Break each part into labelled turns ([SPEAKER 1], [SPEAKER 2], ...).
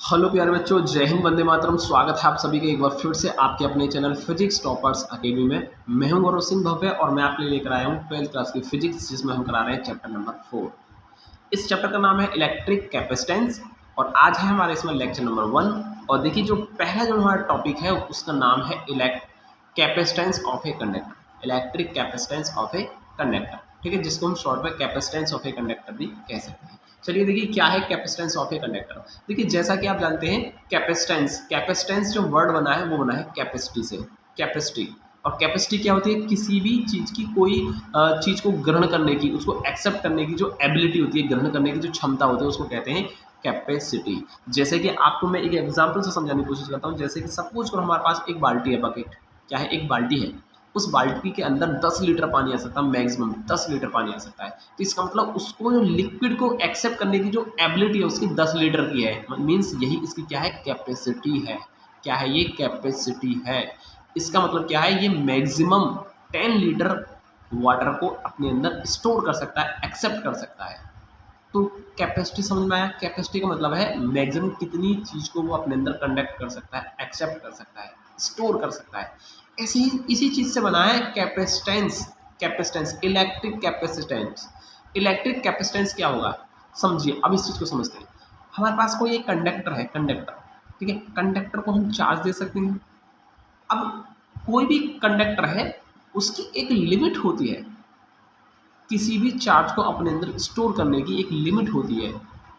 [SPEAKER 1] Hello प्यारे बच्चों, जय हिंद, वंदे मातरम। स्वागत है आप सभी के एक बार फिर से आपके अपने चैनल फिजिक्स टॉपर्स अकेडमी में। मैं हूं गौरव सिंह भव्य और मैं आपके लिए लेकर आया हूं 12th क्लास की फिजिक्स, जिसमें हम करा रहे हैं चैप्टर नंबर 4। इस चैप्टर का नाम है इलेक्ट्रिक कैपेसिटेंस और आज है हमारे इसमें लेक्चर नंबर 1। और देखिए, जो पहला जो हमारा टॉपिक है उसका नाम है capacitance of a conductor. Electric capacitance of a conductor, ठीक है, जिसको हम शॉर्ट में कैपेसिटेंस ऑफ ए कंडक्टर भी कह सकते हैं। चलिए देखिए, क्या है कैपेसिटेंस ऑफ ए कंडक्टर। देखिए, जैसा कि आप जानते हैं, कैपेसिटेंस जो वर्ड बना है वो बना है कैपेसिटी से। कैपेसिटी और कैपेसिटी क्या होती है? किसी भी चीज़ की, कोई चीज़ को ग्रहण करने की, उसको एक्सेप्ट करने की जो एबिलिटी होती है, ग्रहण करने की जो क्षमता होती है, उसको कहते हैं कैपेसिटी। जैसे कि आपको मैं एक एग्जांपल से समझाने की कोशिश करता हूँ। जैसे कि सपोज करो हमारे पास एक बाल्टी है, बकेट। क्या है? एक बाल्टी है। उस बाल्टी के अंदर 10 लीटर पानी आ सकता है, मैक्सिमम 10 लीटर पानी आ सकता है। तो इसका मतलब उसको जो लिक्विड को एक्सेप्ट करने की जो एबिलिटी है उसकी 10 लीटर की है। मीन्स यही इसकी क्या है? कैपेसिटी है। क्या है ये? कैपेसिटी है। इसका मतलब क्या है? ये मैक्सिमम 10 लीटर वाटर को अपने अंदर स्टोर कर सकता है, एक्सेप्ट कर सकता है। तो कैपेसिटी समझ में आया? कैपेसिटी का मतलब है मैक्सिमम कितनी चीज़ को वो अपने अंदर कंडक्ट कर सकता है, एक्सेप्ट कर सकता है, स्टोर कर सकता है। ऐसे ही इसी चीज़ से बना है capacitance. Capacitance, electric capacitance. Electric capacitance क्या होगा समझिए। अब इस चीज़ को समझते हैं। हमारे पास कोई एक कंडक्टर है, कंडक्टर, ठीक है। कंडक्टर को हम चार्ज दे सकते हैं। अब कोई भी कंडक्टर है, उसकी एक लिमिट होती है। किसी भी चार्ज को अपने अंदर स्टोर करने की एक लिमिट होती है,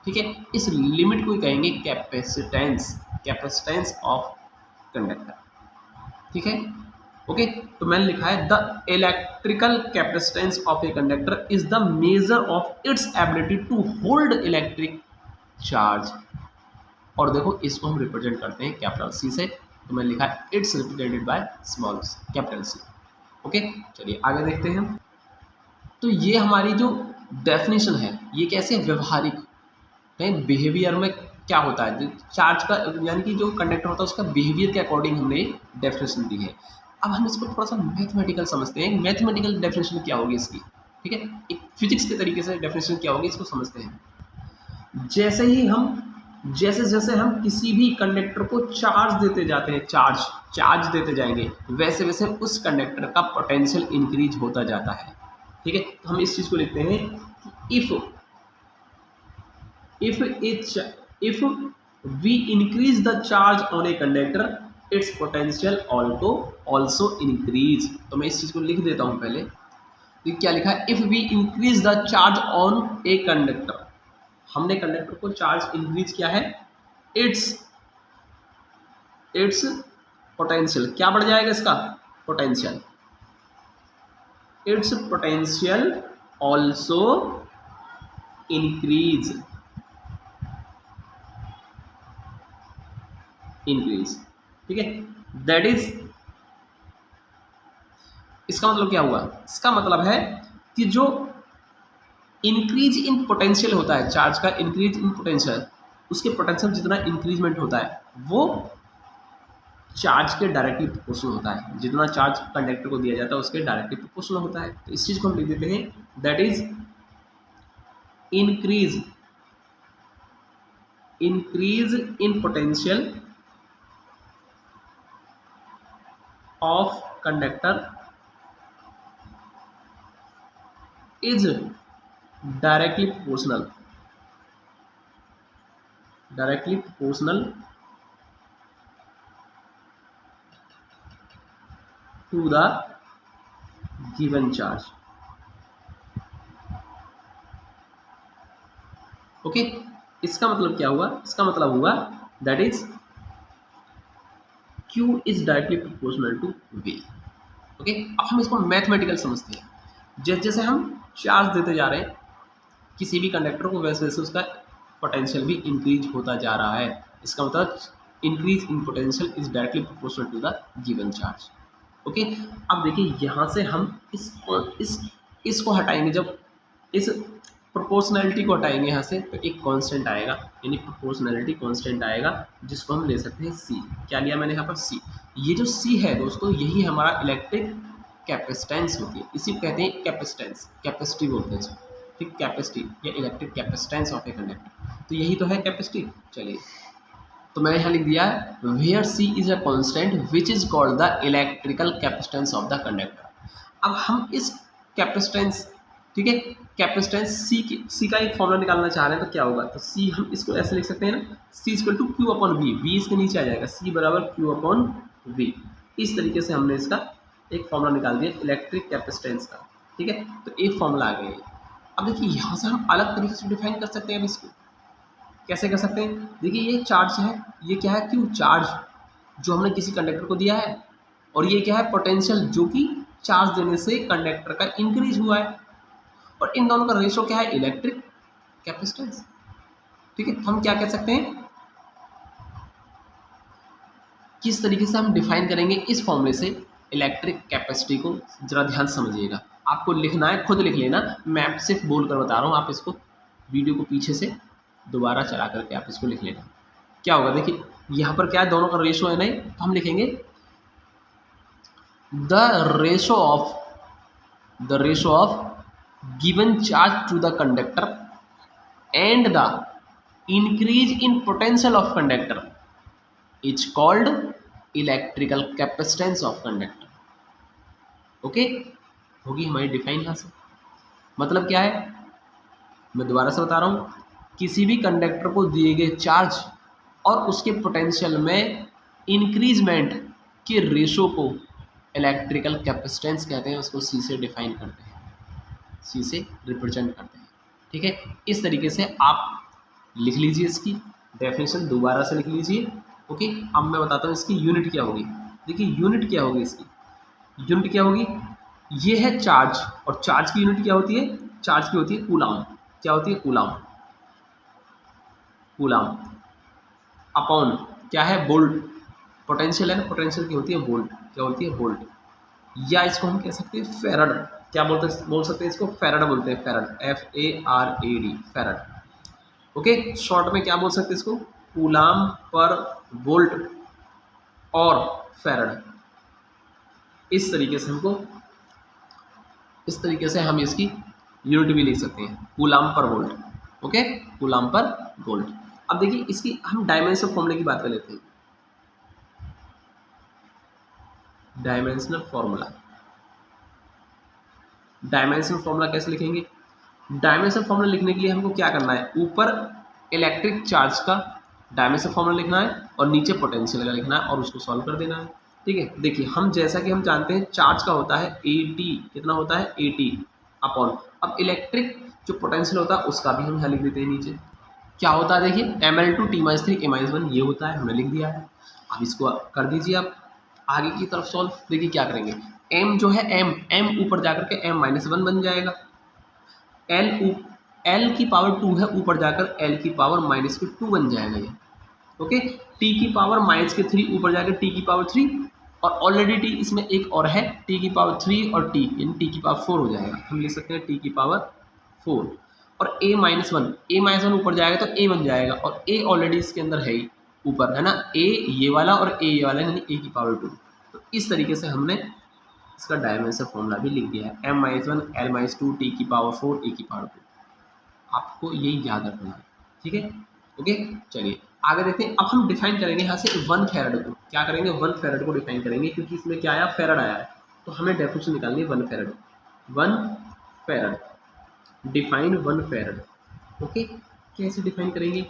[SPEAKER 1] ठीक है। इस लिमिट को कहेंगे कैपेसिटेंस। कैपेसिटेंस ऑफ कंडक्टर, ठीक है। ओके, तो मैंने लिखा है the electrical capacitance of a conductor is the measure of its ability to hold electric charge. और देखो, इसको हम रिप्रेजेंट करते हैं कैपिटल सी से। तो मैंने लिखा है it's represented by small C, capital C. Okay, चलिए आगे देखते हैं। तो ये हमारी जो डेफिनेशन है, ये कैसे व्यवहारिक है, बिहेवियर में क्या होता है चार्ज का, यानी कि जो कंडक्टर होता है उसका बिहेवियर के अकॉर्डिंग हमने डेफिनेशन दी है। अब हम इसको थोड़ा सा मैथमेटिकल समझते हैं। मैथमेटिकल डेफिनेशन क्या होगी इसकी, ठीक है। एक फिजिक्स के तरीके से डेफिनेशन क्या होगी इसको समझते हैं। जैसे जैसे हम किसी भी कंडक्टर को चार्ज देते जाते हैं, चार्ज देते जाएंगे, वैसे वैसे उस कंडक्टर का पोटेंशियल इंक्रीज होता जाता है, ठीक है। तो हम इस चीज़ को लिखते हैं कि if we increase the charge on a conductor, its potential also increase। तो मैं इस चीज़ को लिख देता हूँ पहले। तो क्या लिखा है? If we increase the charge on a conductor, हमने कंडक्टर को चार्ज इंक्रीज किया है, इट्स पोटेंशियल क्या बढ़ जाएगा? इसका potential, its potential also increase, ठीक है। दैट इज, इसका मतलब क्या हुआ? इसका मतलब है कि जो इंक्रीज इन पोटेंशियल होता है, चार्ज का इंक्रीज इन पोटेंशियल, उसके पोटेंशियल जितना इंक्रीजमेंट होता है वो चार्ज के डायरेक्टली प्रोपोर्शनल होता है। जितना चार्ज कंडक्टर को दिया जाता है उसके डायरेक्टली प्रोपोर्शनल होता है। तो इस चीज़ को हम लिख देते हैं, that is increase in potential of conductor is directly proportional to the given charge. Okay, इसका मतलब क्या हुआ? इसका मतलब हुआ that is Q is directly proportional to V। Okay, अब हम इसको मैथमेटिकल समझते हैं। जैसे जैसे हम चार्ज देते जा रहे हैं किसी भी कंडक्टर को, वैसे वैसे उसका पोटेंशियल भी इंक्रीज होता जा रहा है। इसका मतलब increase in potential is directly proportional to the given charge. Okay, अब देखिए, यहाँ से हम इसको हटाएंगे। जब इस प्रोपोर्शनैलिटी को हटाएंगे यहाँ से, तो एक कांस्टेंट आएगा, यानी प्रोपोर्शनैलिटी कांस्टेंट आएगा, जिसको हम ले सकते हैं C। क्या लिया मैंने यहाँ पर? C। ये जो C है दोस्तों, यही हमारा इलेक्ट्रिक कैपेसिटेंस होती है। इसी को कहते हैं कैपेसिटेंस, कैपेसिटी बोलते हैं, ठीक, कैपेसिटी या electric capacitance of a conductor. तो यही तो है कैपेसिटी। चलिए तो मैंने यहाँ लिख दिया है where C is a constant which is called the electrical capacitance of the conductor. अब हम इस कैपेसिटेंस, ठीक है, कैपेसिटेंस सी का एक फॉर्मूला निकालना चाह रहे हैं, तो क्या होगा, तो सी हम इसको ऐसे लिख सकते हैं ना, c equal to Q upon we, v इसके नीचे आ जाएगा, सी बराबर क्यू अपॉन वी। इस तरीके से हमने इसका एक फॉर्मूला निकाल दिया इलेक्ट्रिक कैपेसिटेंस का, ठीक है। तो एक फॉर्मूला आ गया। अब देखिए यहाँ से हम अलग तरीके से डिफाइन कर सकते हैं। अब इसको कैसे कर सकते हैं, देखिए ये चार्ज है, ये क्या है, क्यू चार्ज जो हमने किसी कंडक्टर को दिया है, और ये क्या है, पोटेंशियल जो कि चार्ज देने से कंडक्टर का इंक्रीज हुआ है, और इन दोनों का रेशो क्या है, इलेक्ट्रिक कैपेसिटेंस, ठीक है। हम क्या कह सकते हैं, किस तरीके से हम डिफाइन करेंगे इस फॉर्मूले से इलेक्ट्रिक कैपेसिटी को, जरा ध्यान समझिएगा। आपको लिखना है, खुद लिख लेना, मैं सिर्फ बोल कर बता रहा हूँ, आप इसको वीडियो को पीछे से दोबारा चला करके आप इसको लिख लेना। क्या होगा, देखिए यहाँ पर क्या है, दोनों का रेशो है नहीं, तो हम लिखेंगे the ratio of given charge to the conductor and the increase in potential of conductor is called electrical capacitance of conductor. Okay, होगी हमारी डिफाइन यहाँ से। मतलब क्या है, मैं दोबारा से बता रहा हूँ, किसी भी कंडक्टर को दिए गए चार्ज और उसके पोटेंशियल में इंक्रीजमेंट के रेशो को इलेक्ट्रिकल कैपेसिटेंस कहते हैं, उसको सी से डिफाइन करते हैं, सी से रिप्रेजेंट करते हैं, ठीक है। इस तरीके से आप लिख लीजिए, इसकी डेफिनेशन दोबारा से लिख लीजिए। ओके, अब मैं बताता हूँ इसकी यूनिट क्या होगी। देखिए यूनिट क्या होगी, इसकी यूनिट क्या होगी, ये है चार्ज, और चार्ज की यूनिट क्या होती है, चार्ज की होती है कूलाम। क्या होती है, कूलाम, कूलाम अपॉन क्या है, वोल्ट, पोटेंशियल है ना, पोटेंशियल की होती है वोल्ट, क्या होती है, वोल्ट। या इसको हम कह सकते हैं फेरड, क्या बोल सकते हैं इसको, फेरड बोलते हैं, farad, FARAD, farad. Okay, short में क्या बोल सकते हैं इसको, कूलाम पर वोल्ट और फेरड। इस तरीके से हम इसकी यूनिट भी लिख सकते हैं, कूलाम पर वोल्ट। ओके, कूलाम पर वोल्ट। अब देखिए इसकी हम डायमेंशनल फॉर्मूले की बात कर लेते हैं। डायमेंशनल फॉर्मूला कैसे लिखेंगे, डायमेंशनल फॉर्मूला लिखने के लिए हमको क्या करना है, ऊपर इलेक्ट्रिक चार्ज का डायमेंशनल फॉर्मूला लिखना है और नीचे पोटेंशियल का लिखना है और उसको सॉल्व कर देना है, ठीक है। देखिए हम जैसा कि हम जानते हैं चार्ज का होता है AT, कितना होता है, AT अपॉन, अब इलेक्ट्रिक जो पोटेंशियल होता है उसका भी हम यहाँ लिख देते हैं नीचे, क्या होता है, देखिए mL2T-3 A-1 ये होता है, हमने लिख दिया है। अब इसको कर दीजिए आप आगे की तरफ सॉल्व। देखिए क्या करेंगे, m जो है m ऊपर जाकर के m-1 बन जाएगा, l की पावर 2 है, ऊपर जाकर l की पावर -2 बन जाएगा ये। ओके, t की पावर -3 ऊपर जाकर t की पावर 3, और ऑलरेडी t इसमें एक और है, t की पावर 3 और t यानी t की पावर 4 हो जाएगा, हम लिख सकते हैं t की पावर 4, और a-1 ऊपर जाएगा तो a बन जाएगा, और a ऑलरेडी इसके अंदर है ही ऊपर, है ना, a ये वाला और a ये वाला, यानी a की पावर 2। तो इस तरीके से हमने इसका डायमेंशनल फॉर्मूला भी लिख दिया है, m-1 l-2 t की पावर 4 a की पावर 2। आपको यही याद रखना है, ठीक है। ओके, चलिए आगे देखते हैं। अब हम डिफाइन करेंगे यहाँ से 1 फेरड को, क्या करेंगे, 1 फेरड को डिफाइन करेंगे, क्योंकि इसमें क्या आया, फेरड आया है, तो हमें डेफिनेशन निकालनी है 1 farad. 1 farad, define 1 farad. Okay, कैसे डिफाइन करेंगे,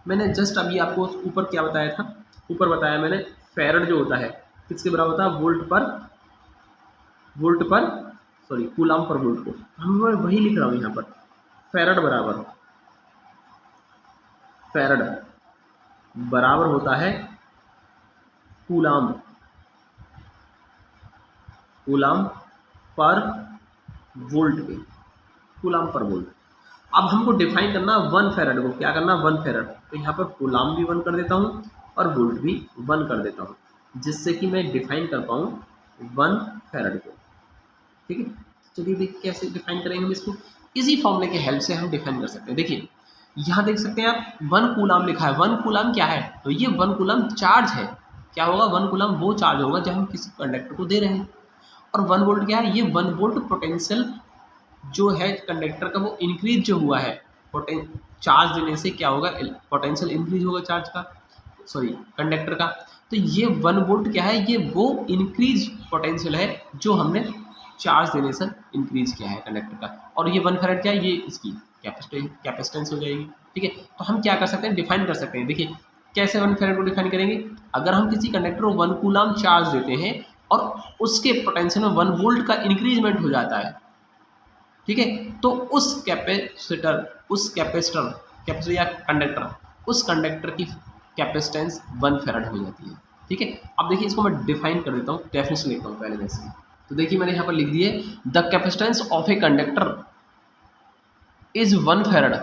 [SPEAKER 1] मैंने जस्ट अभी आपको ऊपर क्या बताया था, ऊपर बताया मैंने फेरड जो होता है किसके बराबर होता है, कूलाम पर वोल्ट को, हम वही लिख रहा हूँ यहाँ पर, फेरड बराबर होता है कूलाम पर वोल्ट के, कूलाम पर वोल्ट। अब हमको डिफाइन करना 1 फेरड को, क्या करना, 1 फेरड, तो यहाँ पर कूलाम भी 1 कर देता हूँ और वोल्ट भी 1 कर देता हूँ, जिससे कि मैं डिफाइन कर पाऊँ 1 फेरड को, ठीक है। चलिए देखिए कैसे डिफाइन करेंगे हम इसको, इसी फॉर्मूले के हेल्प से हम डिफाइन कर सकते हैं। देखिए यहाँ देख सकते हैं आप 1 कूलाम लिखा है, 1 कूलाम क्या है, तो ये 1 कूलाम चार्ज है, क्या होगा, 1 कूलाम वो चार्ज होगा जब हम किसी कंडक्टर को दे रहे हैं, और 1 वोल्ट क्या है, ये 1 वोल्ट पोटेंशियल जो है कंडक्टर का वो इंक्रीज जो हुआ है, चार्ज देने से क्या होगा, पोटेंशियल इंक्रीज होगा चार्ज का, सॉरी कंडक्टर का। तो ये 1 वोल्ट क्या है, ये वो इंक्रीज पोटेंशियल है जो हमने चार्ज देने से इंक्रीज किया है कंडक्टर का। और ये 1 फैराड क्या है, ये इसकी कैपेसिटेंस हो जाएगी। ठीक है, तो हम क्या कर सकते हैं, डिफाइन कर सकते हैं। देखिए कैसे 1 फैराड को डिफाइन करेंगे, अगर हम किसी कंडक्टर को 1 कूलम चार्ज देते हैं और उसके पोटेंशियल में 1 वोल्ट का इंक्रीजमेंट हो जाता है, ठीक है, तो उस कैपेसिटर या कंडक्टर, उस कंडक्टर की कैपेसिटेंस 1 फैराड हो जाती है। ठीक है, अब देखिए इसको मैं डिफाइन कर देता हूँ, डेफिनेशन लिखता हूँ पहले जैसे। तो देखिए मैंने यहाँ पर लिख दिए, the capacitance of a conductor is 1 farad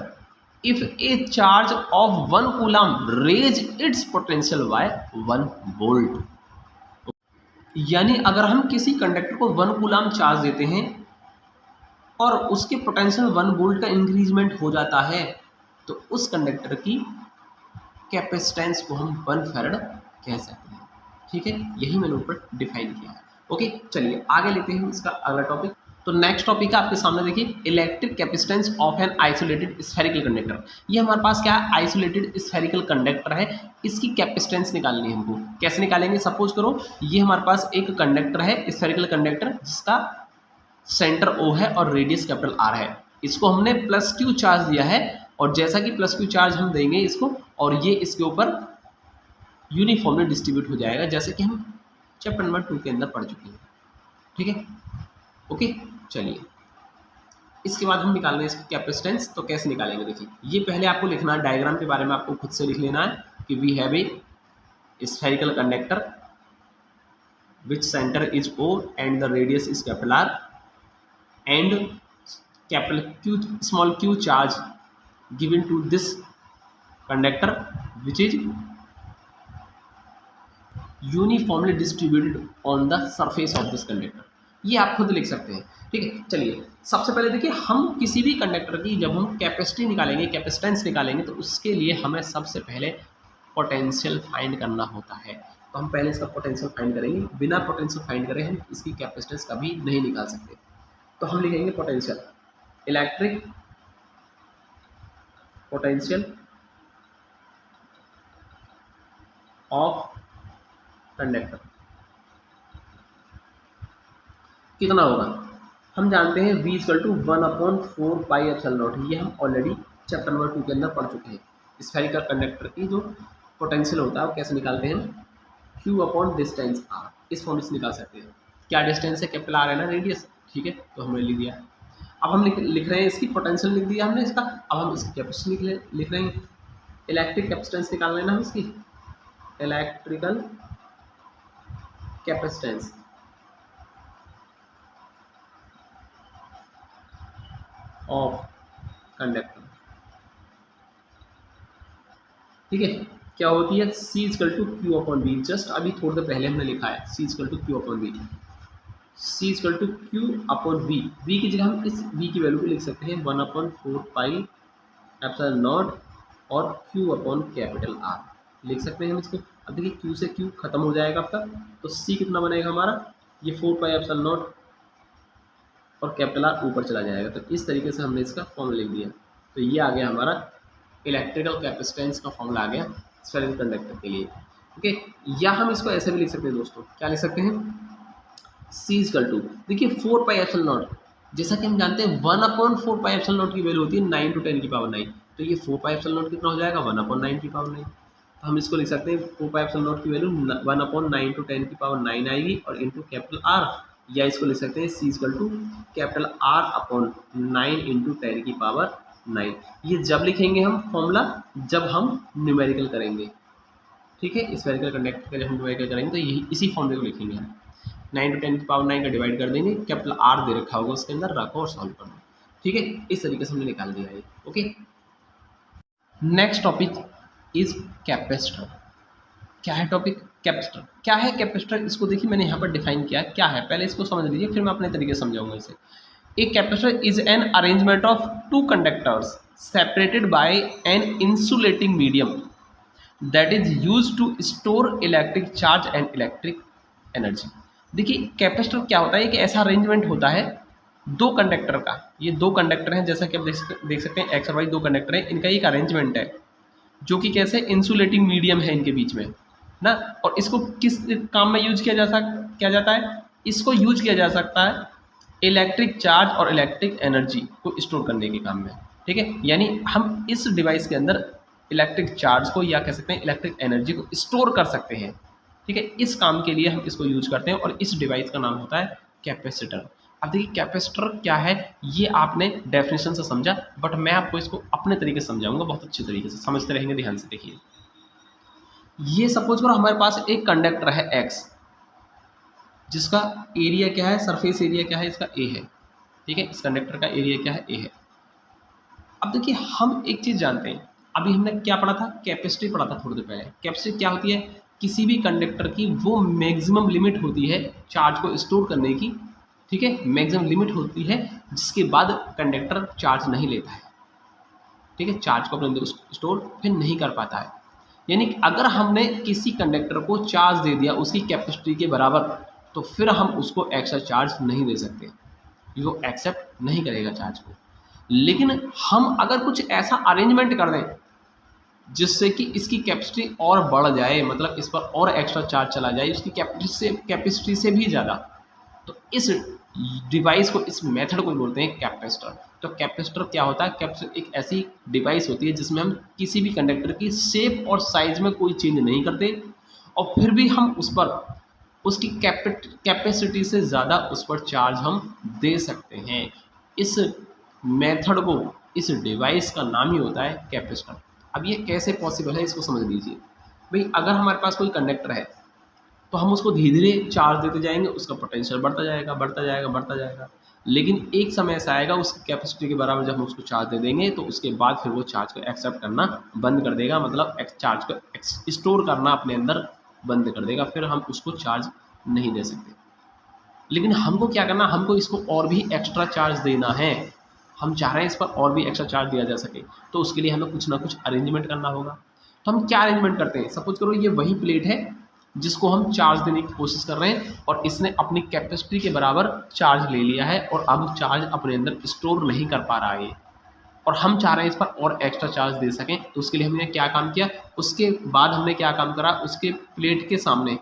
[SPEAKER 1] if a charge of 1 coulomb raise its potential by 1 volt. यानी अगर हम किसी कंडक्टर को 1 कूलम चार्ज देते हैं और उसके पोटेंशियल 1 वोल्ट का इंक्रीजमेंट हो जाता है, तो उस कंडक्टर की कैपेसिटेंस को हम 1 फैराड कह सकते हैं। ठीक है, यही मैंने ऊपर डिफाइन किया है। ओके, चलिए आगे लेते हैं इसका अगला टॉपिक। तो नेक्स्ट टॉपिक है आपके सामने, देखिए electric capacitance of an isolated spherical conductor. ये हमारे पास क्या है, आइसोलेटेड स्फेरिकल कंडक्टर है, इसकी कैपेसिटेंस निकालनी है हमको। कैसे निकालेंगे, सपोज करो ये हमारे पास एक कंडक्टर है, स्फेरिकल कंडक्टर, जिसका सेंटर O है और रेडियस कैपिटल R है। इसको हमने +Q चार्ज दिया है, और जैसा कि +Q चार्ज हम देंगे इसको, और ये इसके ऊपर यूनिफॉर्मली डिस्ट्रीब्यूट हो जाएगा, जैसे कि हम चैप्टर नंबर 2 के अंदर पढ़ चुके हैं। ठीक है, ओके, चलिए इसके बाद हम निकाल रहे हैं इसकी कैपेसिटेंस। तो कैसे निकालेंगे, देखिए ये पहले आपको लिखना है, डायग्राम के बारे में आपको खुद से लिख लेना है कि we have a spherical conductor which centre is O and the radius is capital R and capital Q, small q charge given to this conductor which is uniformly distributed on the surface of this conductor। ये आप खुद लिख सकते हैं। ठीक है, चलिए सबसे पहले देखिए, हम किसी भी कंडक्टर की जब हम कैपेसिटी निकालेंगे, कैपेसिटेंस निकालेंगे, तो उसके लिए हमें सबसे पहले पोटेंशियल फाइंड करना होता है। तो हम पहले इसका पोटेंशियल फाइंड करेंगे, बिना पोटेंशियल फाइंड करे हम इसकी कैपेसिटेंस कभी नहीं निकाल सकते। तो हम लिखेंगे potential, electric potential of conductor कितना होगा, हम जानते हैं V = 1/4πε0। ये हम ऑलरेडी चैप्टर नंबर 2 के अंदर पढ़ चुके हैं। स्फेरिकल कंडक्टर की जो पोटेंशियल होता है वो कैसे निकालते हैं, Q/डिस्टेंस R, इस फॉर्म से निकाल सकते हैं। क्या डिस्टेंस है, कैपिटल R है ना, रेडियस। ठीक है, तो हमने लिख दिया। अब हम लिख रहे हैं इसकी पोटेंशियल लिख दिया हमने इसका, अब हम इसकी कैपेसिटी लिख रहे हैं। इलेक्ट्रिक कैपेसिटेंस निकाल लेना हम इसकी, इलेक्ट्रिकल कैपेसिटेंस ऑफ कंडक्टर। ठीक है, क्या होती है, C = Q/V। जस्ट अभी थोड़ी देर पहले हमने लिखा है C = Q/V। C = Q/V। V की जगह हम इस V की वैल्यू को लिख सकते हैं 1/4πε0 और Q/R लिख सकते हैं हम इसको। अब देखिए Q से Q खत्म हो जाएगा आपका, तो C कितना बनेगा हमारा, ये 4πε0 और कैपिटल R ऊपर चला जाएगा। तो इस तरीके से हमने इसका फॉर्मूला लिख दिया। तो ये आ गया हमारा इलेक्ट्रिकल कैपेसिटेंस का फॉर्मूला आ गया स्फेरिकल कंडक्टर के लिए। ओके, या हम इसको ऐसे भी लिख सकते हैं दोस्तों, क्या लिख सकते हैं, C = देखिए 4πε0, जैसा कि हम जानते हैं 1/4πε0 की वैल्यू होती है 9 × 10⁹। तो ये 4πε0 कितना हो जाएगा, 1/9⁹। तो हम इसको लिख सकते हैं 4πε0 की वैल्यू 1/9 × 10⁹ आएगी और इंटू कैपिटल R, या इसको लिख सकते हैं C = कैपिटल R/9 × 10⁹। ये जब लिखेंगे हम फॉर्मूला जब हम न्यूमेरिकल करेंगे। ठीक है, स्फेरिकल कंडक्टर का जब हम न्यूमेरिकल करेंगे तो यही इसी फॉर्मूले को लिखेंगे हम। 9 × 10⁹ का डिवाइड कर देंगे, कैपिटल R दे रखा होगा उसके अंदर, रखो और सॉल्व कर दो। ठीक है, इस तरीके से हमने निकाल दिया है। Okay, next topic is capacitor. क्या है टॉपिक, कैपेसिटर। क्या है कैपेसिटर, इसको देखिए मैंने यहाँ पर डिफाइन किया क्या है, पहले इसको समझ लीजिए फिर मैं अपने तरीके से समझाऊंगा इसे। A capacitor is an arrangement of 2 conductors separated by an insulating medium that is used to store electric charge and electric energy. देखिए कैपेसिटर क्या होता है कि ऐसा अरेंजमेंट होता है 2 कंडक्टर का। ये 2 कंडक्टर हैं, जैसा कि आप देख सकते हैं X और Y 2 कंडक्टर हैं, इनका एक अरेंजमेंट है। जो कि कैसे इंसुलेटिंग मीडियम है इनके बीच में ना। और इसको किस काम में यूज किया जाता है, इसको यूज किया जा सकता है इलेक्ट्रिक चार्ज और इलेक्ट्रिक एनर्जी को स्टोर करने के काम में। ठीक है, यानी हम इस डिवाइस के अंदर इलेक्ट्रिक चार्ज को या कह सकते हैं इलेक्ट्रिक एनर्जी को स्टोर कर सकते हैं। ठीक है, इस काम के लिए हम इसको यूज करते हैं और इस डिवाइस का नाम होता है कैपेसिटर। अब देखिए कैपेसिटर क्या है, ये आपने डेफिनेशन से समझा, बट मैं आपको इसको अपने तरीके से समझाऊंगा, बहुत अच्छे तरीके से समझते रहेंगे, ध्यान से देखिए। ये सपोज करो हमारे पास एक कंडक्टर है एक्स, जिसका एरिया क्या है, सरफेस एरिया क्या है, इसका ए है। ठीक है, इस कंडक्टर का एरिया क्या है, ए है। अब देखिए हम एक चीज़ जानते हैं, अभी हमने क्या पढ़ा था, कैपेसिटी पढ़ा था थोड़ी देर पहले। कैपेसिटी क्या होती है, किसी भी कंडक्टर की वो मैक्सिमम लिमिट होती है चार्ज को स्टोर करने की। ठीक है, मैक्सिमम लिमिट होती है जिसके बाद कंडक्टर चार्ज नहीं लेता है। ठीक है, चार्ज को अपने अंदर स्टोर फिर नहीं कर पाता है। यानी कि अगर हमने किसी कंडक्टर को चार्ज दे दिया उसकी कैपेसिटी के बराबर, तो फिर हम उसको एक्स्ट्रा चार्ज नहीं दे सकते, वो एक्सेप्ट नहीं करेगा चार्ज को। लेकिन हम अगर कुछ ऐसा अरेंजमेंट कर दें जिससे कि इसकी कैपेसिटी और बढ़ जाए, मतलब इस पर और एक्स्ट्रा चार्ज चला जाए उसकी कैपेसिटी से भी ज़्यादा, तो इस डिवाइस को, इस मेथड को बोलते हैं कैपेसिटर। तो कैपेसिटर क्या होता है, कैपेसिटर एक ऐसी डिवाइस होती है जिसमें हम किसी भी कंडक्टर की शेप और साइज में कोई चेंज नहीं करते और फिर भी हम उस पर उसकी कैपेसिटी से ज़्यादा उस पर चार्ज हम दे सकते हैं। इस मेथड को, इस डिवाइस का नाम ही होता है कैपेसिटर। अब ये कैसे पॉसिबल है इसको समझ लीजिए। भाई अगर हमारे पास कोई कंडक्टर है तो हम उसको धीरे धीरे चार्ज देते जाएंगे, उसका पोटेंशियल बढ़ता जाएगा बढ़ता जाएगा बढ़ता जाएगा, लेकिन एक समय ऐसा आएगा उस कैपेसिटी के बराबर जब हम उसको चार्ज दे देंगे तो उसके बाद फिर वो चार्ज को एक्सेप्ट करना बंद कर देगा, मतलब चार्ज को स्टोर करना अपने अंदर बंद कर देगा, फिर हम उसको चार्ज नहीं दे सकते। लेकिन हमको क्या करना, हमको इसको और भी एक्स्ट्रा चार्ज देना है, हम चाह रहे हैं इस पर और भी एक्स्ट्रा चार्ज दिया जा सके, तो उसके लिए हमें कुछ ना कुछ अरेंजमेंट करना होगा। तो हम क्या अरेंजमेंट करते हैं, सपोज करो ये वही प्लेट है जिसको हम चार्ज देने की कोशिश कर रहे हैं और इसने अपनी कैपेसिटी के बराबर चार्ज ले लिया है और अब चार्ज अपने अंदर स्टोर नहीं कर पा रहा है और हम चाह रहे हैं इस पर और एक्स्ट्रा चार्ज दे सकें। तो उसके लिए हमने क्या काम किया, उसके बाद हमने क्या काम करा, उसके प्लेट के सामने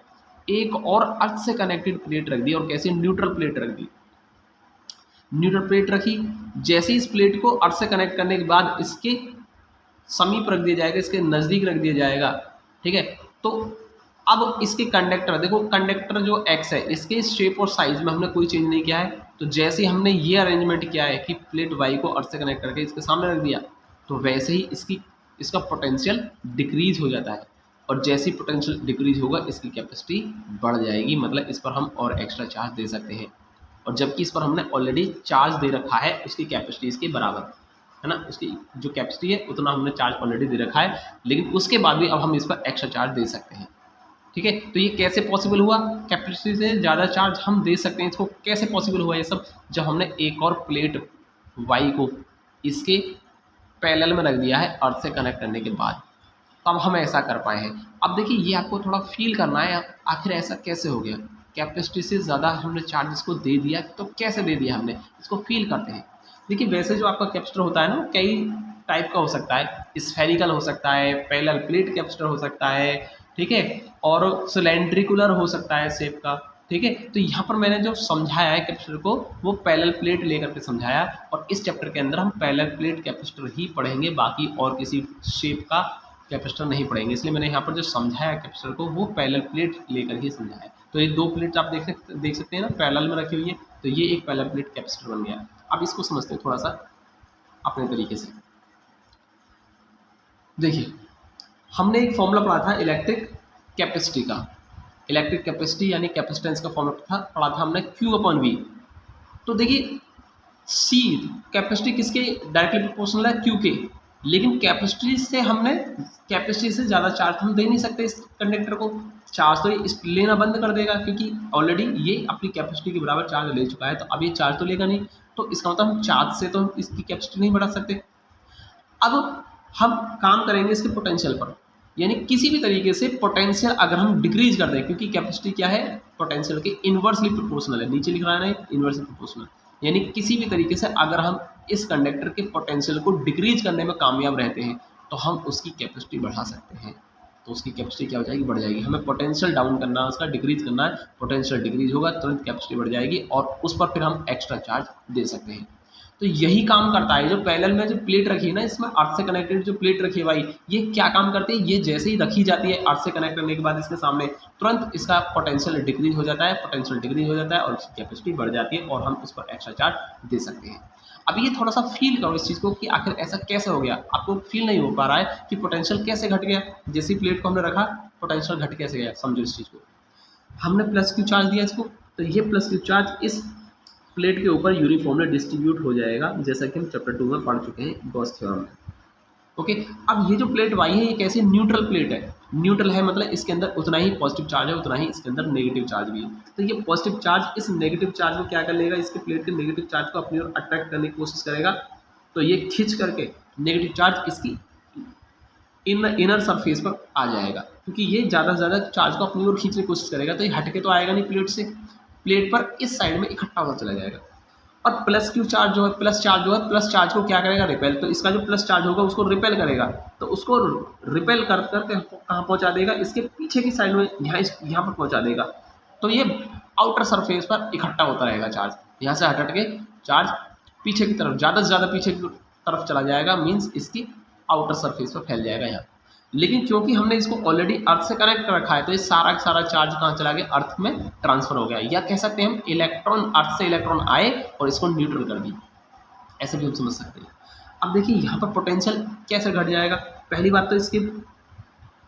[SPEAKER 1] एक और अर्थ से कनेक्टेड प्लेट रख दी और कैसे न्यूट्रल प्लेट रख दी, न्यूट्रल प्लेट रखी। जैसे इस प्लेट को अर्थ से कनेक्ट करने के बाद इसके समीप रख दिया जाएगा, इसके नज़दीक रख दिया जाएगा। ठीक है, तो अब इसके कंडक्टर देखो, कंडक्टर जो एक्स है इसके शेप और साइज में हमने कोई चेंज नहीं किया है। तो जैसे हमने ये अरेंजमेंट किया है कि प्लेट वाई को अर्थ से कनेक्ट करके इसके सामने रख दिया, तो वैसे ही इसका पोटेंशियल डिक्रीज हो जाता है और जैसे ही पोटेंशियल डिक्रीज होगा इसकी कैपेसिटी बढ़ जाएगी, मतलब इस पर हम और एक्स्ट्रा चार्ज दे सकते हैं। और जबकि इस पर हमने ऑलरेडी चार्ज दे रखा है उसकी कैपेसिटी इसके बराबर है ना, उसकी जो कैपेसिटी है उतना हमने चार्ज ऑलरेडी दे रखा है, लेकिन उसके बाद भी अब हम इस पर एक्स्ट्रा चार्ज दे सकते हैं। ठीक है, तो ये कैसे पॉसिबल हुआ, कैपेसिटी से ज़्यादा चार्ज हम दे सकते हैं, इसको कैसे पॉसिबल हुआ ये सब, जब हमने एक और प्लेट वाई को इसके पैरेलल में रख दिया है अर्थ से कनेक्ट करने के बाद, तब हम ऐसा कर पाए हैं। अब देखिए ये आपको थोड़ा फील करना है आखिर ऐसा कैसे हो गया, कैपेसिटी से ज़्यादा हमने चार्ज इसको दे दिया, तो कैसे दे दिया हमने, इसको फील करते हैं। देखिए वैसे जो आपका कैपेसिटर होता है ना, कई टाइप का हो सकता है, स्फेरिकल हो सकता है, पैरेलल प्लेट कैपेसिटर हो सकता है, ठीक है, और सिलेंड्रिकुलर हो सकता है शेप का। ठीक है, तो यहाँ पर मैंने जो समझाया है कैपेसिटर को वो पैरेलल प्लेट लेकर के समझाया, और इस चैप्टर के अंदर हम पैरेलल प्लेट कैपेसिटर ही पढ़ेंगे, बाकी और किसी शेप का कैपेसिटर नहीं पढ़ेंगे। इसलिए मैंने यहाँ पर जो समझाया कैपेसिटर को वो पैरेलल प्लेट लेकर ही समझाया। तो ये दो प्लेट आप देख सकते हैं ना पैरेलल में रखी हुई है, तो ये एक पैरेलल प्लेट कैपेसिटर बन गया। अब इसको समझते हैं थोड़ा सा अपने तरीके से। देखिए हमने एक फॉर्मूला पढ़ा था इलेक्ट्रिक कैपेसिटी का, इलेक्ट्रिक कैपेसिटी यानी कैपेसिटेंस का फॉर्मूला पढ़ा था हमने Q/V। तो देखिए C कैपेसिटी किसके डायरेक्टली प्रोपोर्शनल है, Q के, लेकिन कैपेसिटी से ज़्यादा चार्ज हम दे नहीं सकते इस कंडक्टर को, चार्ज तो लेना बंद कर देगा क्योंकि ऑलरेडी ये अपनी कैपेसिटी के बराबर चार्ज ले चुका है, तो अब ये चार्ज तो लेगा नहीं, तो इसका मतलब हम चार्ज से तो इसकी कैपेसिटी नहीं बढ़ा सकते। अब हम काम करेंगे इसके पोटेंशियल पर, यानी किसी भी तरीके से पोटेंशियल अगर हम डिक्रीज कर दें, क्योंकि कैपेसिटी क्या है पोटेंशियल के इन्वर्सली प्रोपोर्शनल है, नीचे लिख रहा है इन्वर्सली प्रोपोर्शनल, यानी किसी भी तरीके से अगर हम इस कंडक्टर के पोटेंशियल को डिक्रीज करने में कामयाब रहते हैं तो तो हम उसकी कैपेसिटी बढ़ा सकते हैं। तो उसकी कैपेसिटी क्या हो जाएगी, बढ़ जाएगी। हमें पोटेंशियल डाउन करना है, उसका डिक्रीज करना है, पोटेंशियल डिक्रीज होगा तुरंत कैपेसिटी बढ़ जाएगी और उस पर फिर हम एक्स्ट्रा चार्ज दे सकते हैं। तो यही काम करता है जो पैरेलल में जो प्लेट रखी है ना, इसमें अर्थ से कनेक्टेड जो प्लेट रखी है भाई, ये क्या काम करती है, ये जैसे ही रखी जाती है अर्थ से कनेक्ट करने के बाद इसके सामने, तुरंत इसका पोटेंशियल डिक्रीज हो जाता है, पोटेंशियल डिक्रीज हो जाता है और उसकी कैपेसिटी बढ़ जाती है और हम उस पर एक्स्ट्रा चार्ज दे सकते हैं। अब ये थोड़ा सा फील करो इस चीज़ को कि आखिर ऐसा कैसे हो गया। आपको फील नहीं हो पा रहा है कि पोटेंशियल कैसे घट गया, जैसी प्लेट को हमने रखा पोटेंशियल घट कैसे गया। समझो इस चीज़ को, हमने प्लस क्यू चार्ज दिया इसको, तो ये प्लस क्यू चार्ज इस प्लेट के ऊपर यूनिफॉर्मली डिस्ट्रीब्यूट हो जाएगा, जैसा कि हम चैप्टर 2 में पढ़ चुके हैं गॉस थ्योरम में। ओके, अब ये जो प्लेट वाई है ये कैसी न्यूट्रल प्लेट है। न्यूट्रल है मतलब इसके अंदर उतना ही पॉजिटिव चार्ज है, उतना ही इसके अंदर नेगेटिव चार्ज भी है। तो ये पॉजिटिव चार्ज इस नेगेटिव चार्ज को क्या कर लेगा, इसके प्लेट के नेगेटिव चार्ज को अपनी ओर अट्रैक्ट करने की कोशिश करेगा। तो ये खींच करके नेगेटिव चार्ज इसकी इनर सरफेस पर आ जाएगा, क्योंकि ये ज़्यादा से ज़्यादा चार्ज को अपनी ओर खींचने की कोशिश करेगा। तो ये हटके तो आएगा नहीं प्लेट से, प्लेट पर इस साइड में इकट्ठा होकर चला जाएगा। और प्लस क्यू चार्ज जो है, प्लस चार्ज को क्या करेगा, रिपेल। तो इसका जो प्लस चार्ज होगा उसको रिपेल करेगा, तो उसको रिपेल कर करके कहाँ पहुँचा देगा, इसके पीछे की साइड में, यहाँ पर पहुँचा देगा। तो ये आउटर सरफेस पर इकट्ठा होता रहेगा चार्ज, यहाँ से हट के चार्ज पीछे की तरफ, ज़्यादा से ज़्यादा पीछे की तरफ चला जाएगा, मीन्स इसकी आउटर सरफेस पर फैल जाएगा यहाँ। लेकिन क्योंकि हमने इसको ऑलरेडी अर्थ से कनेक्ट कर रखा है, तो ये सारा का सारा चार्ज कहाँ चला गया, अर्थ में ट्रांसफर हो गया। या कह सकते हैं हम इलेक्ट्रॉन, अर्थ से इलेक्ट्रॉन आए और इसको न्यूट्रल कर दिया, ऐसे भी हम समझ सकते हैं। अब देखिए यहाँ पर पोटेंशियल कैसे घट जाएगा। पहली बात तो इसकी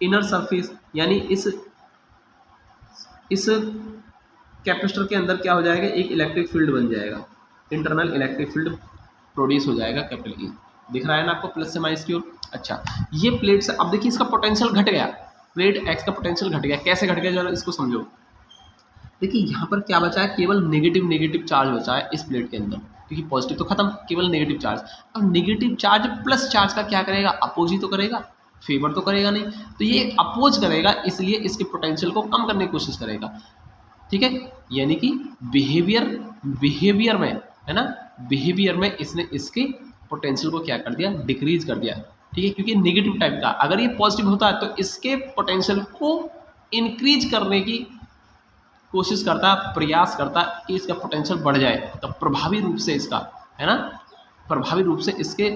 [SPEAKER 1] इनर सरफेस यानी इस कैपेसिटर के अंदर क्या हो जाएगा, एक इलेक्ट्रिक फील्ड बन जाएगा, इंटरनल इलेक्ट्रिक फील्ड प्रोड्यूस हो जाएगा, कैपिटल ई। दिख रहा है ना आपको प्लस से माइनस की ओर। अच्छा, ये प्लेट से, अब देखिए इसका पोटेंशियल घट गया, प्लेट एक्स का पोटेंशियल घट गया। कैसे घट गया जरा इसको समझो। देखिए यहाँ पर क्या बचा है, केवल नेगेटिव चार्ज बचा है इस प्लेट के अंदर, क्योंकि पॉजिटिव तो खत्म, केवल नेगेटिव चार्ज। अब नेगेटिव चार्ज प्लस चार्ज का क्या करेगा, अपोज ही तो करेगा, फेवर तो करेगा नहीं। तो ये अपोज करेगा, इसलिए इसके पोटेंशियल को कम करने की कोशिश करेगा। ठीक है, यानी कि बिहेवियर में है ना, बिहेवियर में इसने इसके पोटेंशियल को क्या कर दिया, डिक्रीज कर दिया। ठीक है, क्योंकि नेगेटिव टाइप का, अगर ये पॉजिटिव होता है तो इसके पोटेंशियल को इंक्रीज करने की कोशिश करता, प्रयास करता कि इसका पोटेंशियल बढ़ जाए, तो प्रभावी रूप से इसका है ना, प्रभावी रूप से इसके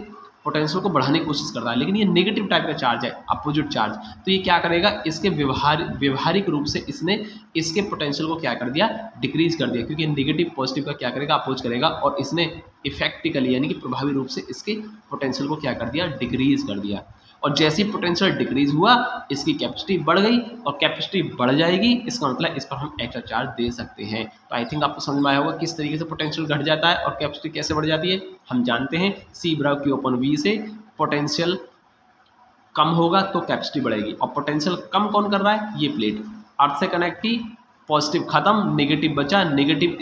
[SPEAKER 1] पोटेंशियल को बढ़ाने की कोशिश करता है। लेकिन ये नेगेटिव टाइप का चार्ज है, अपोजिट चार्ज, तो ये क्या करेगा, इसके व्यवहारिक रूप से इसने इसके पोटेंशियल को क्या कर दिया, डिक्रीज कर दिया, क्योंकि नेगेटिव पॉजिटिव का क्या करेगा, अपोज करेगा, और इसने इफेक्टिकली यानी कि प्रभावी रूप से इसके पोटेंशियल को क्या कर दिया, डिक्रीज कर दिया। और जैसे ही पोटेंशियल डिक्रीज हुआ, इसकी कैपेसिटी बढ़ गई, और कैपेसिटी बढ़ जाएगी, इसका मतलब इस पर हम एक्स्ट्रा चार्ज दे सकते हैं। तो आई थिंक आपको समझ में आया होगा किस तरीके से पोटेंशियल घट जाता है और कैपेसिटी कैसे बढ़ जाती है। हम जानते हैं C बराबर Q/V से पोटेंशियल कम होगा तो कैपेसिटी बढ़ेगी, और पोटेंशियल कम कौन कर रहा है, ये प्लेट। अर्थ से कनेक्ट की, पॉजिटिव खत्म, नेगेटिव बचा, नेगेटिव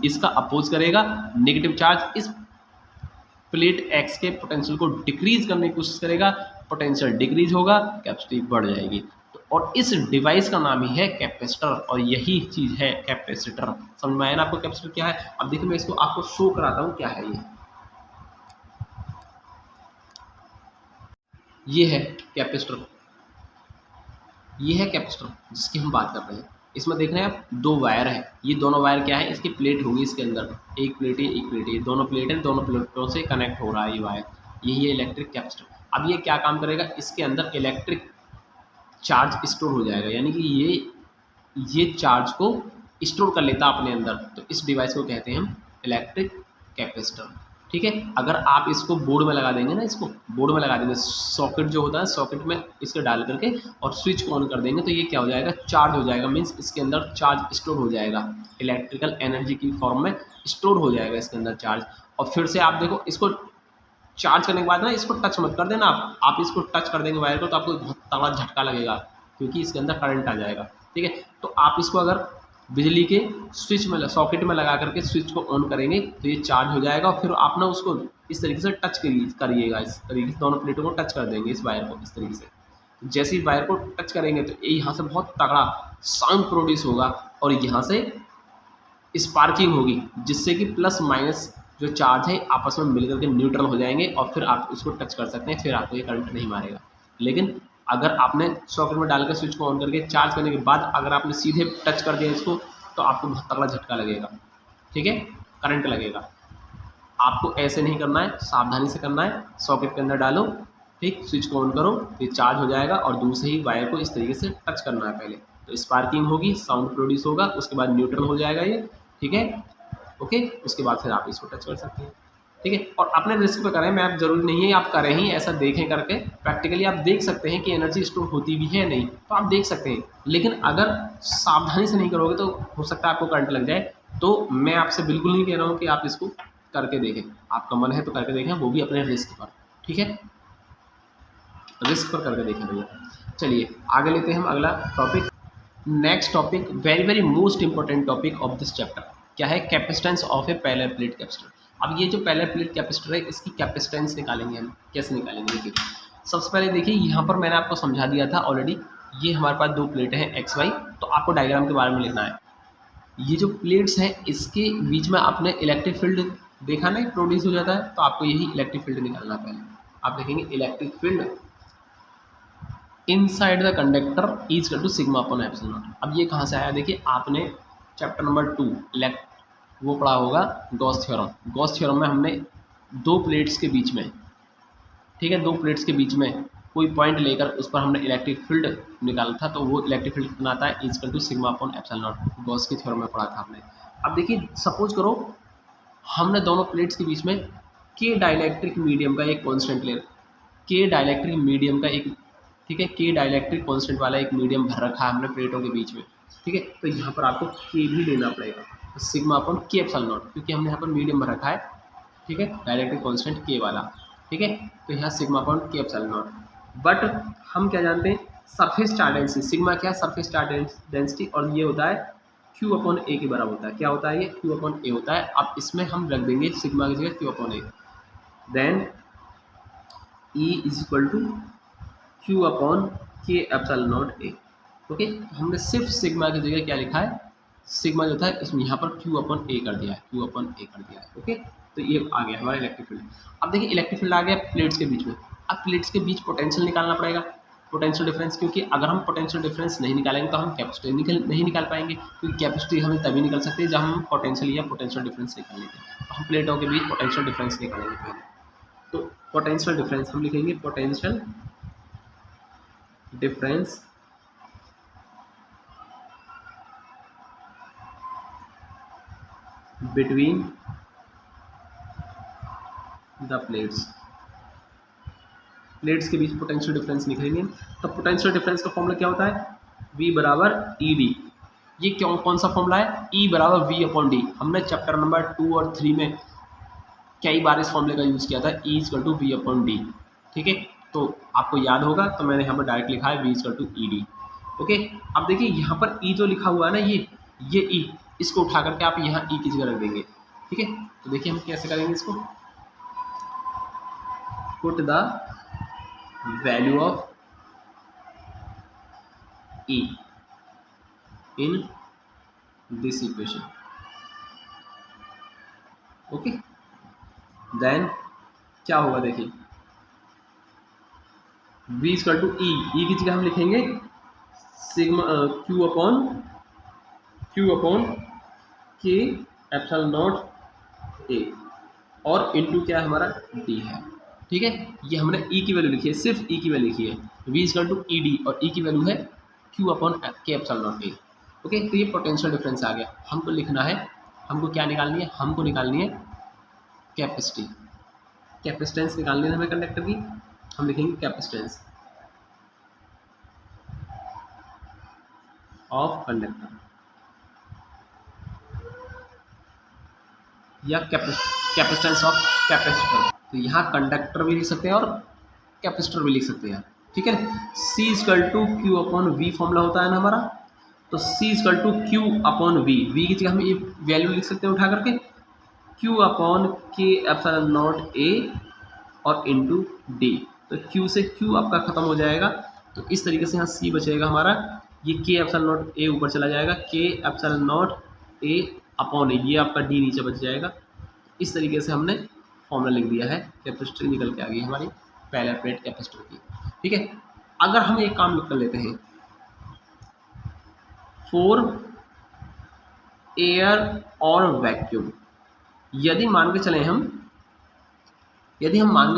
[SPEAKER 1] इसका अपोज करेगा, नेगेटिव चार्ज इस प्लेट एक्स के पोटेंशियल को डिक्रीज करने की कोशिश करेगा, पोटेंशियल डिक्रीज होगा, कैपेसिटी बढ़ जाएगी। तो और इस डिवाइस का नाम ही है कैपेसिटर, और यही चीज़ है कैपेसिटर। समझ में आया ना आपको कैपेसिटर क्या है। अब देखिए मैं इसको आपको शो कराता हूँ क्या है ये है कैपेसिटर, ये है कैपेसिटर जिसकी हम बात कर रहे हैं। इसमें देख रहे हैं आप, दो वायर है, ये दोनों वायर क्या है, इसकी प्लेट होगी, इसके अंदर एक प्लेट है, एक प्लेट है, दोनों प्लेट है, दोनों प्लेटों से कनेक्ट हो रहा है ये वायर, यही है इलेक्ट्रिक कैपेसिटर। अब ये क्या काम करेगा, इसके अंदर इलेक्ट्रिक चार्ज स्टोर हो जाएगा, यानी कि ये चार्ज को स्टोर कर लेता अपने अंदर। तो इस डिवाइस को कहते हैं हम इलेक्ट्रिक कैपेसिटर। ठीक है, अगर आप इसको बोर्ड में लगा देंगे ना, इसको बोर्ड में लगा देंगे, सॉकेट जो होता है सॉकेट में इसको डाल करके और स्विच को ऑन कर देंगे, तो ये क्या हो जाएगा, चार्ज हो जाएगा, मीन्स इसके अंदर चार्ज स्टोर हो जाएगा, इलेक्ट्रिकल एनर्जी की फॉर्म में स्टोर हो जाएगा इसके अंदर चार्ज। और फिर से आप देखो, इसको चार्ज करने के बाद ना इसको टच मत कर देना, आप इसको टच कर देंगे वायर को तो आपको बहुत तगड़ा झटका लगेगा, क्योंकि इसके अंदर करंट आ जाएगा। ठीक है, तो आप इसको अगर बिजली के स्विच में, सॉकेट में लगा करके स्विच को ऑन करेंगे तो ये चार्ज हो जाएगा, और फिर आप ना उसको इस तरीके से टच करिएगा, इस तरीके से दोनों प्लेटों को टच कर देंगे, इस वायर को इस तरीके से। जैसे ही वायर को टच करेंगे तो ये यहाँ से बहुत तगड़ा साउंड प्रोड्यूस होगा, और यहाँ से स्पार्किंग होगी, जिससे कि प्लस माइनस जो चार्ज है आपस में मिलकर के न्यूट्रल हो जाएंगे और फिर आप उसको टच कर सकते हैं, फिर आपको ये करंट नहीं मारेगा। लेकिन अगर आपने सॉकेट में डालकर स्विच को ऑन करके चार्ज करने के बाद अगर आपने सीधे टच कर दिया इसको, तो आपको बहुत तगड़ा झटका लगेगा, ठीक है, करंट लगेगा। आपको ऐसे नहीं करना है, सावधानी से करना है। सॉकेट के अंदर डालो, ठीक, स्विच को ऑन करो, ये चार्ज हो जाएगा और दूसरे ही वायर को इस तरीके से टच करना है पहले, तो स्पार्किंग होगी, साउंड प्रोड्यूस होगा, उसके बाद न्यूट्रल हो जाएगा ये, ठीक है, ओके। उसके बाद फिर आप इसको टच कर सकते हैं, ठीक है। और अपने रिस्क पे करें, मैं आप जरूरी नहीं है आप करें ही, ऐसा देखें करके प्रैक्टिकली आप देख सकते हैं कि एनर्जी स्टोर होती भी है नहीं, तो आप देख सकते हैं। लेकिन अगर सावधानी से नहीं करोगे तो हो सकता है आपको करंट लग जाए। तो मैं आपसे बिल्कुल नहीं कह रहा हूँ कि आप इसको करके देखें, आपका मन है तो करके देखें, वो भी अपने रिस्क पर, ठीक है, रिस्क पर करके देखें भैया। चलिए आगे लेते हैं हम अगला topic. Next topic, very very most important topic of this chapter, क्या है, capacitance of A parallel plate capacitor. अब ये जो पैरेलल प्लेट कैपेसिटर है, इसकी कैपेसिटेंस निकालेंगे हम, कैसे निकालेंगे देखिए। सबसे पहले देखिए यहाँ पर मैंने आपको समझा दिया था ऑलरेडी, ये हमारे पास दो प्लेटें हैं एक्स वाई, तो आपको डायग्राम के बारे में लिखना है। ये जो प्लेट्स हैं इसके बीच में आपने इलेक्ट्रिक फील्ड देखा नहीं प्रोड्यूस हो जाता है, तो आपको यही इलेक्ट्रिक फील्ड निकालना पहले। आप देखेंगे electric field inside the conductor is equal to sigma upon epsilon naught. अब ये कहाँ से आया, देखिए आपने चैप्टर नंबर 2 वो पढ़ा होगा गॉस थ्योरम। गॉस थ्योरम में हमने दो प्लेट्स के बीच में, ठीक है, दो प्लेट्स के बीच में कोई पॉइंट लेकर उस पर हमने इलेक्ट्रिक फील्ड निकाला था, तो वो इलेक्ट्रिक फील्ड कितना आता है, is equal to sigma upon epsilon naught, Gauss की थ्योरम में पढ़ा था आपने। अब देखिए सपोज करो हमने दोनों प्लेट्स के बीच में के डाइलेक्ट्रिक मीडियम का एक कॉन्स्टेंट ले, के डाइलेक्ट्रिक मीडियम का एक, ठीक है, के डाइलेक्ट्रिक कांस्टेंट वाला एक मीडियम भर रखा है हमने प्लेटों के बीच में, ठीक है। तो यहाँ पर आपको के भी लेना पड़ेगा, तो sigma upon K epsilon not, क्योंकि हमने यहाँ पर मीडियम भर रखा है, ठीक है, डाइलेक्ट्रिक कांस्टेंट के वाला, ठीक है। तो यहाँ sigma upon K epsilon not. But हम क्या जानते हैं, सरफेस चार्ज डेंसिटी, सिग्मा क्या है, सरफेस चार्ज डेंसिटी, और ये होता है क्यू अपॉन ए के बराबर होता है। क्या होता है ये, क्यू अपॉन ए होता है। अब इसमें हम रख देंगे सिग्मा की जगह Q upon A, then E is equal to Q upon K epsilon naught A, okay. हमने सिर्फ सिग्मा की जगह क्या लिखा है, सिग्मा जो था इसमें यहाँ पर क्यू अपॉन ए कर दिया है, क्यू अपॉन ए कर दिया है, ओके। तो ये आ गया हमारा इलेक्ट्रिक फील्ड। अब देखिए इलेक्ट्रिक फील्ड आ गया प्लेट्स के बीच में। अब प्लेट्स के बीच पोटेंशियल निकालना पड़ेगा, पोटेंशियल डिफरेंस, क्योंकि अगर हम पोटेंशियल डिफरेंस नहीं निकालेंगे तो हम कैपेसिटी नहीं निकाल पाएंगे, क्योंकि कैपेसिटी हमें तभी निकल सकती है जब हम पोटेंशियल या पोटेंशियल डिफरेंस निकाल लेते हैं। तो हम प्लेटों के बीच पोटेंशियल डिफरेंस निकालेंगे पहले, तो पोटेंशियल डिफरेंस हम लिखेंगे, potential difference between the plates, plates के बीच पोटेंशियल डिफरेंस निकलेंगे। तो पोटेंशियल डिफरेंस का फॉर्मूला क्या होता है, V बराबर ई डी। ये क्यों, कौन सा फॉर्मूला है, E बराबर V अपॉन डी। हमने चैप्टर नंबर 2 और 3 में कई बार इस फॉर्मूले का यूज़ किया था, E equal to V upon d, ठीक है। तो आपको याद होगा, तो मैंने यहाँ पर डायरेक्ट लिखा है V equal to E d, okay. अब देखिए यहाँ पर E जो लिखा हुआ है ना, ये E, इसको उठा करके आप यहाँ E की जगह रख देंगे, ठीक है। तो देखिए हम कैसे करेंगे इसको, put the value of E in this equation, okay. Then क्या होगा, देखिए V इक्वल टू ई की जगह हम लिखेंगे sigma Q upon K epsilon naught ए, और इनटू क्या है हमारा D है, ठीक है। ये हमने E की वैल्यू लिखी है, सिर्फ E की वैल्यू लिखी है, V equal to E d, और E की वैल्यू है Q upon K epsilon naught A, okay. तो ये पोटेंशियल डिफरेंस आ गया। हमको लिखना है, हमको क्या निकालनी है, हमको निकालनी है कैपेसिटी, कैपेसिटेंस निकालनी है हमें कंडक्टर की। हम लिखेंगे कैपेसिटेंस ऑफ कंडक्टर, या कैपेसिटेंस ऑफ कैपेसिटर। तो यहाँ कंडक्टर भी लिख सकते हैं और कैपेसिटर भी लिख सकते हैं, ठीक है। C equal to Q upon V formula होता है ना हमारा, तो C equal to Q upon we, V की जगह हम ये वैल्यू लिख सकते हैं उठा करके, Q upon K epsilon naught ए और इनटू डी। तो Q से Q आपका खत्म हो जाएगा, तो इस तरीके से यहाँ C बचेगा हमारा, ये के एप्सिलॉन नॉट ए ऊपर चला जाएगा, के एप्सिलॉन नॉट ए अपॉन ए, ये आपका डी नीचे बच जाएगा, इस तरीके से हमने फॉर्मूला लिख दिया है, कैपेसिटी निकल के आ गई हमारी पैरेलल प्लेट कैपेसिटर की। ठीक है, अगर हम एक काम कर लेते हैं, फॉर एयर और वैक्यूम, यदि मान के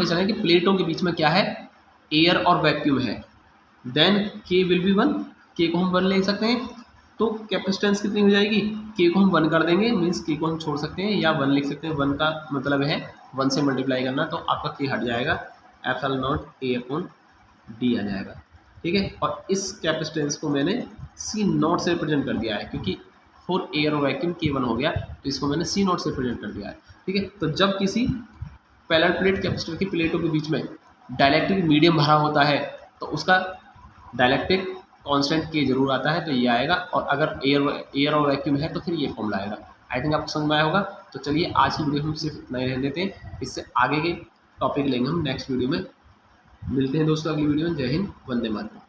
[SPEAKER 1] चलें कि प्लेटों के बीच में क्या है, एयर और वैक्यूम है, देन के विल बी 1, के को हम 1 ले सकते हैं, तो कैपेसिटेंस कितनी हो जाएगी, के को हम 1 कर देंगे, मीन्स के को हम छोड़ सकते हैं या 1 लिख सकते हैं। 1 का मतलब है 1 से मल्टीप्लाई करना, तो आपका के हट जाएगा, epsilon naught a upon d आ जाएगा। ठीक है, और इस कैपेसिटेंस को मैंने सी नॉट से रिप्रेजेंट कर दिया है, क्योंकि फॉर एयर और वैक्यूम के 1 हो गया, तो इसको मैंने सी नॉट से रिप्रेजेंट कर दिया है। ठीक है, तो जब किसी पैरेलल प्लेट कैपेसिटर की प्लेटों के बीच में डाइलेक्ट्रिक मीडियम भरा होता है, तो उसका डाइलेक्ट्रिक कांस्टेंट के जरूर आता है, तो ये आएगा, और अगर एयर और वैक्यूम है तो फिर ये फॉर्मूला आएगा। आई थिंक आपको समझ में आया होगा। तो चलिए आज की वीडियो हम सिर्फ इतना ही रहने देते हैं, इससे आगे के टॉपिक लेंगे हम नेक्स्ट वीडियो में। मिलते हैं दोस्तों अगली वीडियो में। जय हिंद, वंदे मातरम।